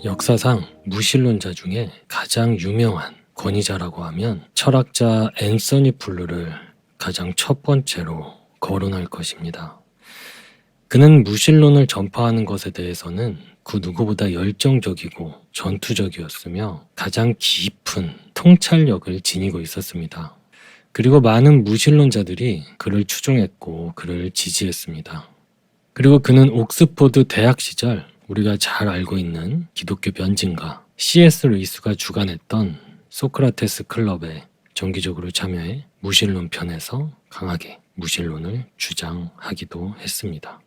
역사상 무신론자 중에 가장 유명한 권위자라고 하면 철학자 앤서니 플루를 가장 첫 번째로 거론할 것입니다. 그는 무신론을 전파하는 것에 대해서는 그 누구보다 열정적이고 전투적이었으며 가장 깊은 통찰력을 지니고 있었습니다. 그리고 많은 무신론자들이 그를 추종했고 그를 지지했습니다. 그리고 그는 옥스포드 대학 시절 우리가 잘 알고 있는 기독교 변증가 C.S. 루이스가 주관했던 소크라테스 클럽에 정기적으로 참여해 무신론 편에서 강하게 무신론을 주장하기도 했습니다.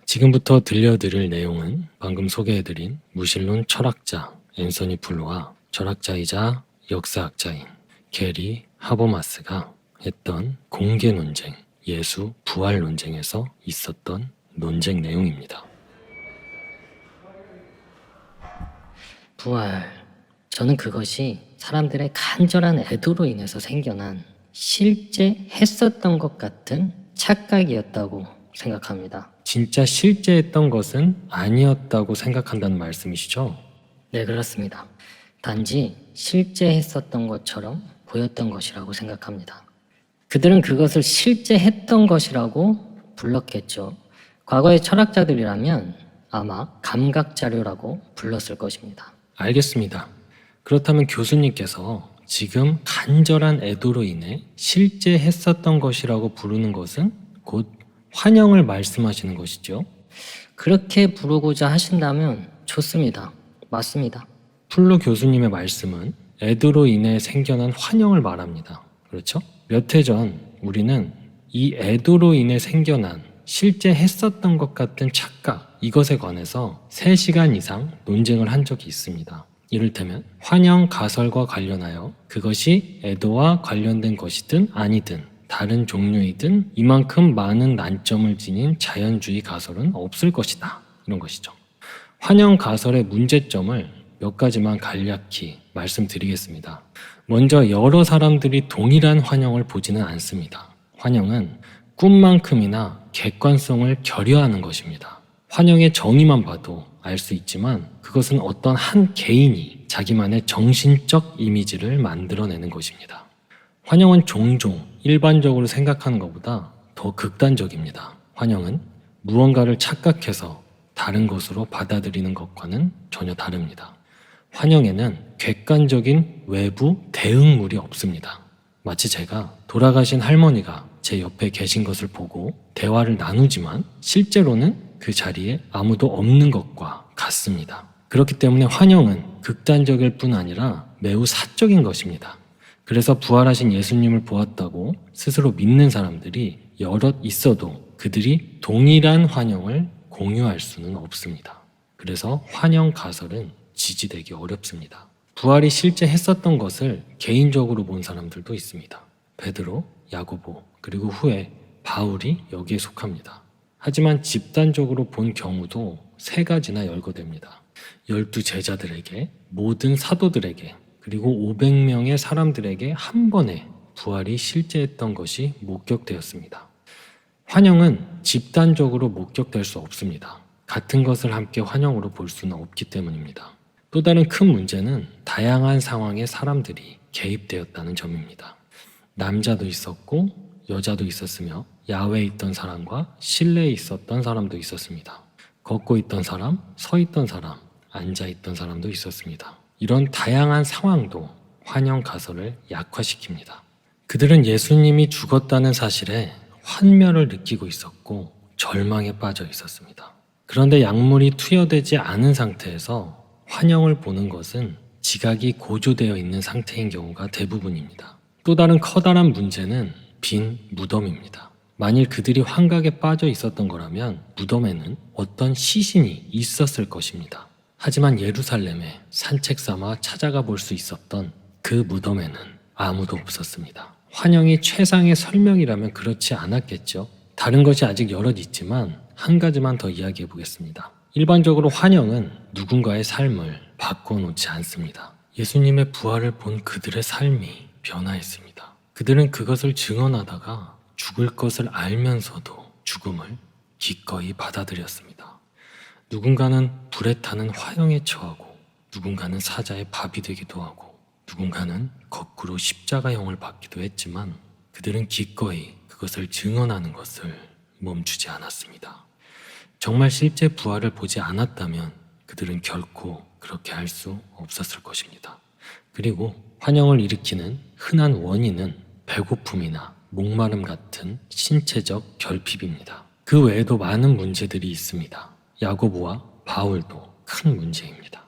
지금부터 들려드릴 내용은 방금 소개해드린 무신론 철학자 앤서니 플루와 철학자이자 역사학자인 게리 하버마스가 했던 공개 논쟁, 예수 부활 논쟁에서 있었던 논쟁 내용입니다. 부활. 저는 그것이 사람들의 간절한 애도로 인해서 생겨난 실제 했었던 것 같은 착각이었다고 생각합니다. 진짜 실제 했던 것은 아니었다고 생각한다는 말씀이시죠? 네, 그렇습니다. 단지 실제 했었던 것처럼 보였던 것이라고 생각합니다. 그들은 그것을 실제 했던 것이라고 불렀겠죠. 과거의 철학자들이라면 아마 감각자료라고 불렀을 것입니다. 알겠습니다. 그렇다면 교수님께서 지금 간절한 애도로 인해 실제 했었던 것이라고 부르는 것은 곧 환영을 말씀하시는 것이죠. 그렇게 부르고자 하신다면 좋습니다. 맞습니다. 플루 교수님의 말씀은 애도로 인해 생겨난 환영을 말합니다. 그렇죠? 몇 해 전 우리는 이 애도로 인해 생겨난 실제 했었던 것 같은 착각, 이것에 관해서 3시간 이상 논쟁을 한 적이 있습니다. 이를테면 환영 가설과 관련하여 그것이 애도와 관련된 것이든 아니든 다른 종류이든 이만큼 많은 난점을 지닌 자연주의 가설은 없을 것이다. 이런 것이죠. 환영 가설의 문제점을 몇 가지만 간략히 말씀드리겠습니다. 먼저 여러 사람들이 동일한 환영을 보지는 않습니다. 환영은 꿈만큼이나 객관성을 결여하는 것입니다. 환영의 정의만 봐도 알 수 있지만 그것은 어떤 한 개인이 자기만의 정신적 이미지를 만들어내는 것입니다. 환영은 종종 일반적으로 생각하는 것보다 더 극단적입니다. 환영은 무언가를 착각해서 다른 것으로 받아들이는 것과는 전혀 다릅니다. 환영에는 객관적인 외부 대응물이 없습니다. 마치 제가 돌아가신 할머니가 제 옆에 계신 것을 보고 대화를 나누지만 실제로는 그 자리에 아무도 없는 것과 같습니다. 그렇기 때문에 환영은 극단적일 뿐 아니라 매우 사적인 것입니다. 그래서 부활하신 예수님을 보았다고 스스로 믿는 사람들이 여럿 있어도 그들이 동일한 환영을 공유할 수는 없습니다. 그래서 환영 가설은 지지되기 어렵습니다. 부활이 실제 했었던 것을 개인적으로 본 사람들도 있습니다. 베드로, 야고보, 그리고 후에 바울이 여기에 속합니다. 하지만 집단적으로 본 경우도 3가지나 열거됩니다. 12제자들에게, 모든 사도들에게, 그리고 500명의 사람들에게 한 번에 부활이 실제했던 것이 목격되었습니다. 환영은 집단적으로 목격될 수 없습니다. 같은 것을 함께 환영으로 볼 수는 없기 때문입니다. 또 다른 큰 문제는 다양한 상황의 사람들이 개입되었다는 점입니다. 남자도 있었고 여자도 있었으며 야외에 있던 사람과 실내에 있었던 사람도 있었습니다. 걷고 있던 사람, 서 있던 사람, 앉아 있던 사람도 있었습니다. 이런 다양한 상황도 환영 가설을 약화시킵니다. 그들은 예수님이 죽었다는 사실에 환멸을 느끼고 있었고 절망에 빠져 있었습니다. 그런데 약물이 투여되지 않은 상태에서 환영을 보는 것은 지각이 고조되어 있는 상태인 경우가 대부분입니다. 또 다른 커다란 문제는 빈 무덤입니다. 만일 그들이 환각에 빠져 있었던 거라면 무덤에는 어떤 시신이 있었을 것입니다. 하지만 예루살렘에 산책 삼아 찾아가 볼 수 있었던 그 무덤에는 아무도 없었습니다. 환영이 최상의 설명이라면 그렇지 않았겠죠. 다른 것이 아직 여럿 있지만 한 가지만 더 이야기해 보겠습니다. 일반적으로 환영은 누군가의 삶을 바꿔놓지 않습니다. 예수님의 부활을 본 그들의 삶이 변화했습니다. 그들은 그것을 증언하다가 죽을 것을 알면서도 죽음을 기꺼이 받아들였습니다. 누군가는 불에 타는 화형에 처하고 누군가는 사자의 밥이 되기도 하고 누군가는 거꾸로 십자가형을 받기도 했지만 그들은 기꺼이 그것을 증언하는 것을 멈추지 않았습니다. 정말 실제 부활을 보지 않았다면 그들은 결코 그렇게 할 수 없었을 것입니다. 그리고 환영을 일으키는 흔한 원인은 배고픔이나 목마름 같은 신체적 결핍입니다. 그 외에도 많은 문제들이 있습니다. 야고보와 바울도 큰 문제입니다.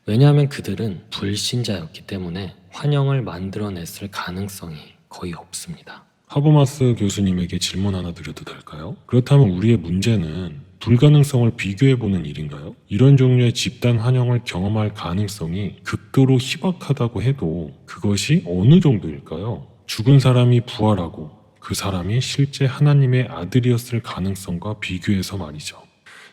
왜냐하면 그들은 불신자였기 때문에 환영을 만들어냈을 가능성이 거의 없습니다. 하버마스 교수님에게 질문 하나 드려도 될까요? 그렇다면 우리의 문제는 불가능성을 비교해보는 일인가요? 이런 종류의 집단 환영을 경험할 가능성이 극도로 희박하다고 해도 그것이 어느 정도일까요? 죽은 사람이 부활하고 그 사람이 실제 하나님의 아들이었을 가능성과 비교해서 말이죠.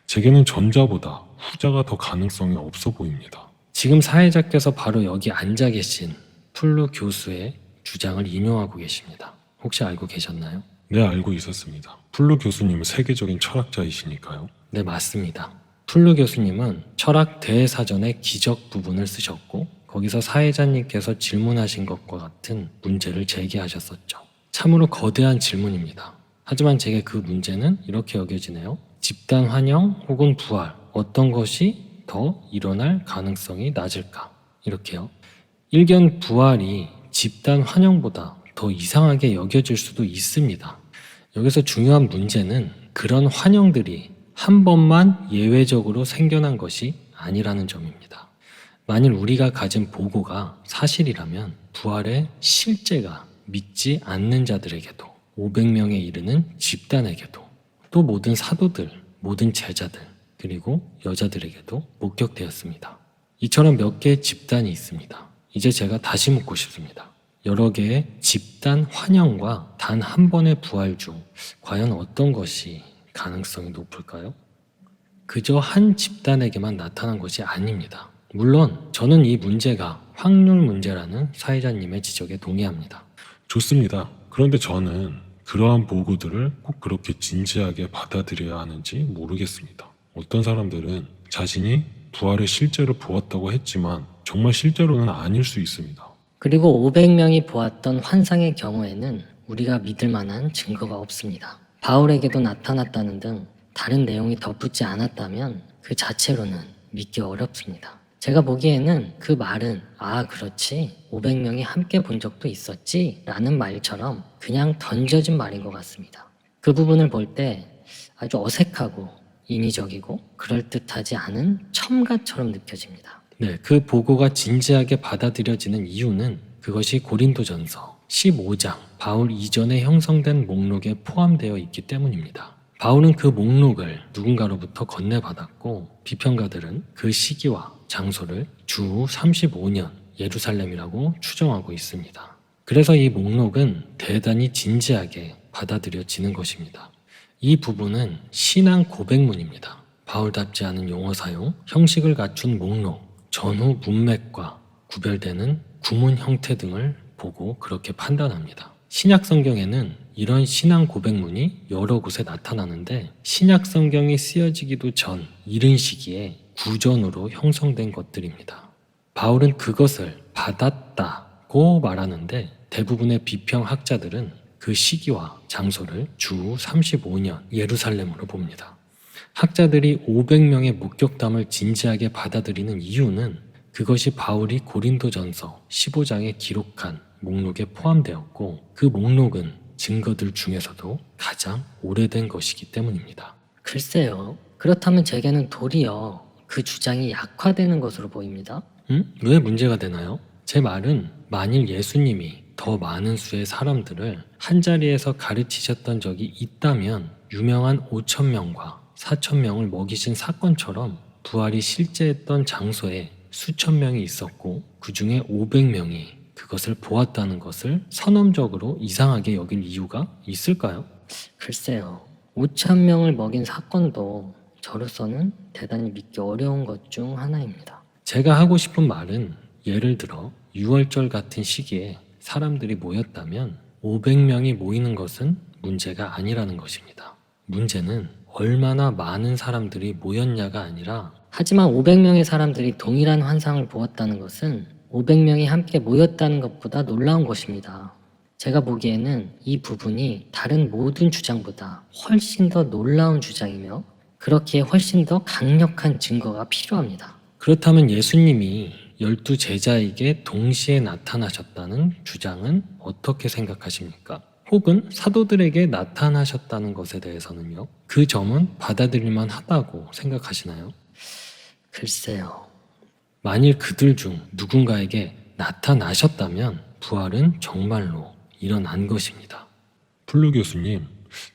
제게는 전자보다 후자가 더 가능성이 없어 보입니다. 지금 사회자께서 바로 여기 앉아 계신 플루 교수의 주장을 인용하고 계십니다. 혹시 알고 계셨나요? 네, 알고 있었습니다. 플루 교수님은 세계적인 철학자이시니까요. 네, 맞습니다. 플루 교수님은 철학 대사전의 기적 부분을 쓰셨고 거기서 사회자님께서 질문하신 것과 같은 문제를 제기하셨었죠. 참으로 거대한 질문입니다. 하지만 제게 그 문제는 이렇게 여겨지네요. 집단 환영 혹은 부활, 어떤 것이 더 일어날 가능성이 낮을까? 이렇게요. 일견 부활이 집단 환영보다 더 이상하게 여겨질 수도 있습니다. 여기서 중요한 문제는 그런 환영들이 한 번만 예외적으로 생겨난 것이 아니라는 점입니다. 만일 우리가 가진 보고가 사실이라면 부활의 실제가 믿지 않는 자들에게도 500명에 이르는 집단에게도 또 모든 사도들, 모든 제자들 그리고 여자들에게도 목격되었습니다. 이처럼 몇 개의 집단이 있습니다. 이제 제가 다시 묻고 싶습니다. 여러 개의 집단 환영과 단 한 번의 부활 중 과연 어떤 것이 가능성이 높을까요? 그저 한 집단에게만 나타난 것이 아닙니다. 물론 저는 이 문제가 확률 문제라는 사회자님의 지적에 동의합니다. 좋습니다. 그런데 저는 그러한 보고들을 꼭 그렇게 진지하게 받아들여야 하는지 모르겠습니다. 어떤 사람들은 자신이 부활을 실제로 보았다고 했지만 정말 실제로는 아닐 수 있습니다. 그리고 500명이 보았던 환상의 경우에는 우리가 믿을 만한 증거가 없습니다. 바울에게도 나타났다는 등 다른 내용이 덧붙지 않았다면 그 자체로는 믿기 어렵습니다. 제가 보기에는 그 말은 그렇지 500명이 함께 본 적도 있었지 라는 말처럼 그냥 던져진 말인 것 같습니다. 그 부분을 볼 때 아주 어색하고 인위적이고 그럴듯하지 않은 첨가처럼 느껴집니다. 네, 그 보고가 진지하게 받아들여지는 이유는 그것이 고린도전서 15장 바울 이전에 형성된 목록에 포함되어 있기 때문입니다. 바울은 그 목록을 누군가로부터 건네받았고 비평가들은 그 시기와 장소를 주 35년 예루살렘이라고 추정하고 있습니다. 그래서 이 목록은 대단히 진지하게 받아들여지는 것입니다. 이 부분은 신앙 고백문입니다. 바울답지 않은 용어 사용, 형식을 갖춘 목록, 전후 문맥과 구별되는 구문 형태 등을 보고 그렇게 판단합니다. 신약 성경에는 이런 신앙 고백문이 여러 곳에 나타나는데 신약 성경이 쓰여지기도 전 이른 시기에 구전으로 형성된 것들입니다. 바울은 그것을 받았다고 말하는데 대부분의 비평학자들은 그 시기와 장소를 주 35년 예루살렘으로 봅니다. 학자들이 500명의 목격담을 진지하게 받아들이는 이유는 그것이 바울이 고린도전서 15장에 기록한 목록에 포함되었고 그 목록은 증거들 중에서도 가장 오래된 것이기 때문입니다. 글쎄요. 그렇다면 제게는 도리어 그 주장이 약화되는 것으로 보입니다. 왜 문제가 되나요? 제 말은 만일 예수님이 더 많은 수의 사람들을 한자리에서 가르치셨던 적이 있다면 유명한 5,000명과 4,000명을 먹이신 사건처럼 부활이 실제했던 장소에 수천 명이 있었고 그 중에 500명이 그것을 보았다는 것을 선언적으로 이상하게 여길 이유가 있을까요? 글쎄요. 5,000명을 먹인 사건도 저로서는 대단히 믿기 어려운 것 중 하나입니다. 제가 하고 싶은 말은 예를 들어 6월절 같은 시기에 사람들이 모였다면 500명이 모이는 것은 문제가 아니라는 것입니다. 문제는 얼마나 많은 사람들이 모였냐가 아니라 하지만 500명의 사람들이 동일한 환상을 보았다는 것은 500명이 함께 모였다는 것보다 놀라운 것입니다. 제가 보기에는 이 부분이 다른 모든 주장보다 훨씬 더 놀라운 주장이며 그렇기에 훨씬 더 강력한 증거가 필요합니다. 그렇다면 예수님이 12 제자에게 동시에 나타나셨다는 주장은 어떻게 생각하십니까? 혹은 사도들에게 나타나셨다는 것에 대해서는요? 그 점은 받아들일만 하다고 생각하시나요? 글쎄요. 만일 그들 중 누군가에게 나타나셨다면 부활은 정말로 일어난 것입니다. 플루 교수님,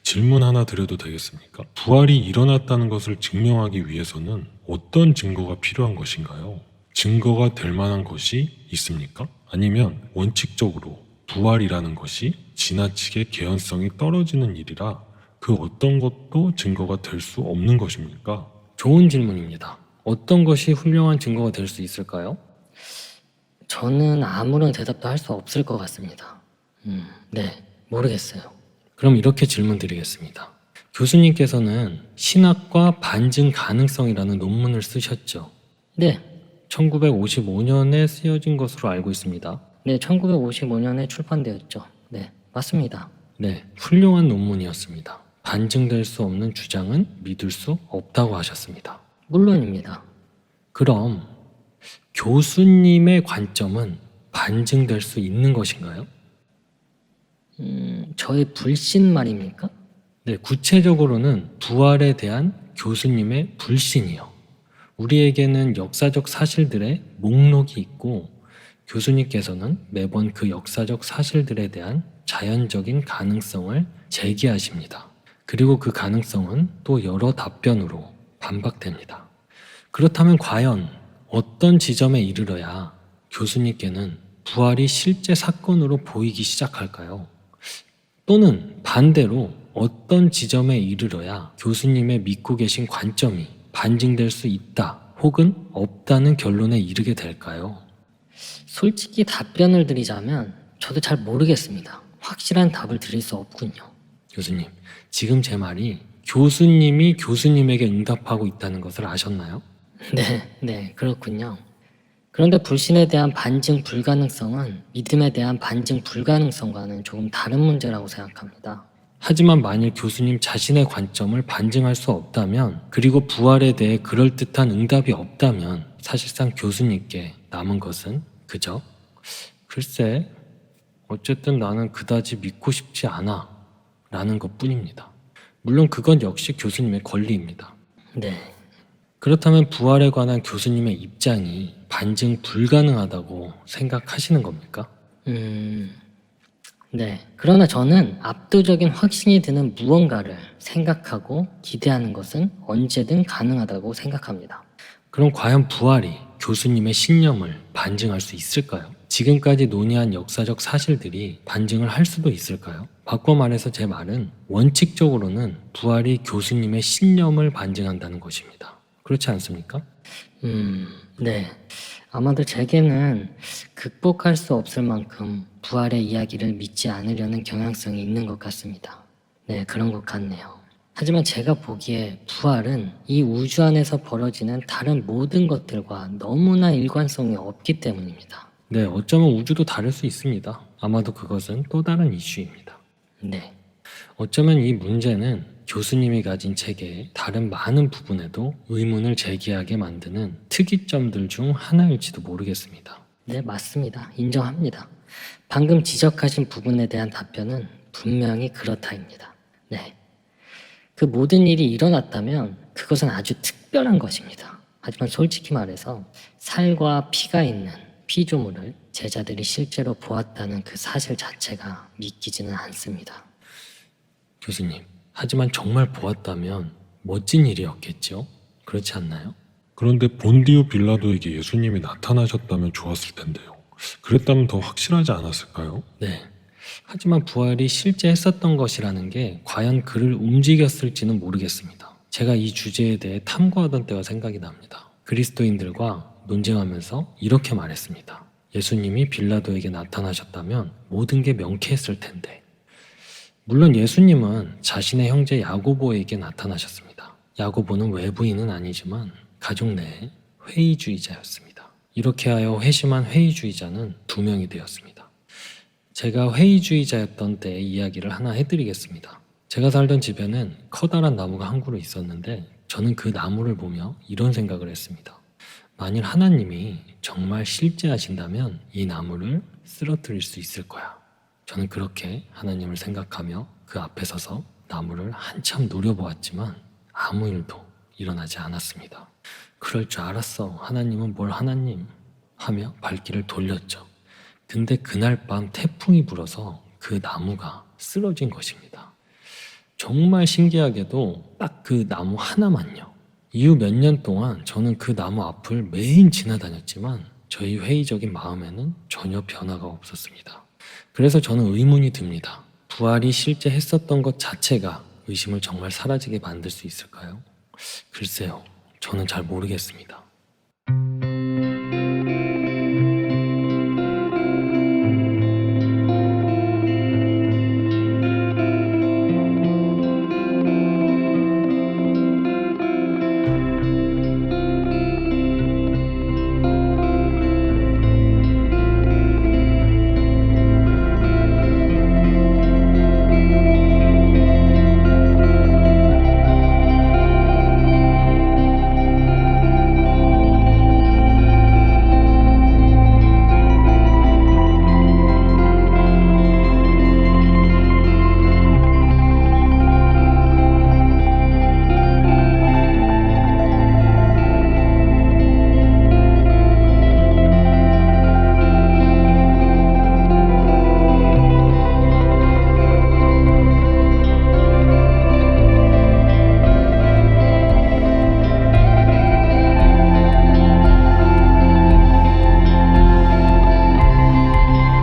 질문 하나 드려도 되겠습니까? 부활이 일어났다는 것을 증명하기 위해서는 어떤 증거가 필요한 것인가요? 증거가 될 만한 것이 있습니까? 아니면 원칙적으로 부활이라는 것이 지나치게 개연성이 떨어지는 일이라 그 어떤 것도 증거가 될 수 없는 것입니까? 좋은 질문입니다. 어떤 것이 훌륭한 증거가 될 수 있을까요? 저는 아무런 대답도 할 수 없을 것 같습니다. 네, 모르겠어요. 그럼 이렇게 질문 드리겠습니다. 교수님께서는 신학과 반증 가능성이라는 논문을 쓰셨죠. 네, 1955년에 쓰여진 것으로 알고 있습니다. 네, 1955년에 출판되었죠. 네, 맞습니다. 네, 훌륭한 논문이었습니다. 반증될 수 없는 주장은 믿을 수 없다고 하셨습니다. 물론입니다. 그럼 교수님의 관점은 반증될 수 있는 것인가요? 저의 불신 말입니까? 네, 구체적으로는 부활에 대한 교수님의 불신이요. 우리에게는 역사적 사실들의 목록이 있고 교수님께서는 매번 그 역사적 사실들에 대한 자연적인 가능성을 제기하십니다. 그리고 그 가능성은 또 여러 답변으로 반박됩니다. 그렇다면 과연 어떤 지점에 이르러야 교수님께는 부활이 실제 사건으로 보이기 시작할까요? 또는 반대로 어떤 지점에 이르러야 교수님의 믿고 계신 관점이 반증될 수 있다 혹은 없다는 결론에 이르게 될까요? 솔직히 답변을 드리자면 저도 잘 모르겠습니다. 확실한 답을 드릴 수 없군요. 교수님, 지금 제 말이 교수님이 교수님에게 응답하고 있다는 것을 아셨나요? 네, 그렇군요. 그런데 불신에 대한 반증 불가능성은 믿음에 대한 반증 불가능성과는 조금 다른 문제라고 생각합니다. 하지만 만일 교수님 자신의 관점을 반증할 수 없다면, 그리고 부활에 대해 그럴듯한 응답이 없다면 사실상 교수님께 남은 것은 그저 글쎄 어쨌든 나는 그다지 믿고 싶지 않아 라는 것뿐입니다. 물론 그건 역시 교수님의 권리입니다. 네, 그렇다면 부활에 관한 교수님의 입장이 반증 불가능하다고 생각하시는 겁니까? 네. 그러나 저는 압도적인 확신이 드는 무언가를 생각하고 기대하는 것은 언제든 가능하다고 생각합니다. 그럼 과연 부활이 교수님의 신념을 반증할 수 있을까요? 지금까지 논의한 역사적 사실들이 반증을 할 수도 있을까요? 바꿔 말해서 제 말은 원칙적으로는 부활이 교수님의 신념을 반증한다는 것입니다. 그렇지 않습니까? 네. 아마도 제게는 극복할 수 없을 만큼 부활의 이야기를 믿지 않으려는 경향성이 있는 것 같습니다. 네, 그런 것 같네요. 하지만 제가 보기에 부활은 이 우주 안에서 벌어지는 다른 모든 것들과 너무나 일관성이 없기 때문입니다. 네, 어쩌면 우주도 다를 수 있습니다. 아마도 그것은 또 다른 이슈입니다. 네. 어쩌면 이 문제는 교수님이 가진 체계의 다른 많은 부분에도 의문을 제기하게 만드는 특이점들 중 하나일지도 모르겠습니다. 네, 맞습니다. 인정합니다. 방금 지적하신 부분에 대한 답변은 분명히 그렇다입니다. 네. 그 모든 일이 일어났다면 그것은 아주 특별한 것입니다. 하지만 솔직히 말해서 살과 피가 있는 피조물을 제자들이 실제로 보았다는 그 사실 자체가 믿기지는 않습니다. 교수님, 하지만 정말 보았다면 멋진 일이었겠죠? 그렇지 않나요? 그런데 본디오 빌라도에게 예수님이 나타나셨다면 좋았을 텐데요. 그랬다면 더 확실하지 않았을까요? 네. 하지만 부활이 실제 했었던 것이라는 게 과연 그를 움직였을지는 모르겠습니다. 제가 이 주제에 대해 탐구하던 때가 생각이 납니다. 그리스도인들과 논쟁하면서 이렇게 말했습니다. 예수님이 빌라도에게 나타나셨다면 모든 게 명쾌했을 텐데 물론 예수님은 자신의 형제 야고보에게 나타나셨습니다. 야고보는 외부인은 아니지만 가족 내에 회의주의자였습니다. 이렇게 하여 회심한 회의주의자는 2명이 되었습니다. 제가 회의주의자였던 때의 이야기를 하나 해드리겠습니다. 제가 살던 집에는 커다란 나무가 한 그루 있었는데 저는 그 나무를 보며 이런 생각을 했습니다. 만일 하나님이 정말 실제하신다면 이 나무를 쓰러뜨릴 수 있을 거야. 저는 그렇게 하나님을 생각하며 그 앞에 서서 나무를 한참 노려보았지만 아무 일도 일어나지 않았습니다. 그럴 줄 알았어. 하나님은 뭘 하나님 하며 발길을 돌렸죠. 근데 그날 밤 태풍이 불어서 그 나무가 쓰러진 것입니다. 정말 신기하게도 딱 그 나무 하나만요. 이후 몇 년 동안 저는 그 나무 앞을 매일 지나다녔지만 저희 회의적인 마음에는 전혀 변화가 없었습니다. 그래서 저는 의문이 듭니다. 부활이 실제 했었던 것 자체가 의심을 정말 사라지게 만들 수 있을까요? 글쎄요, 저는 잘 모르겠습니다.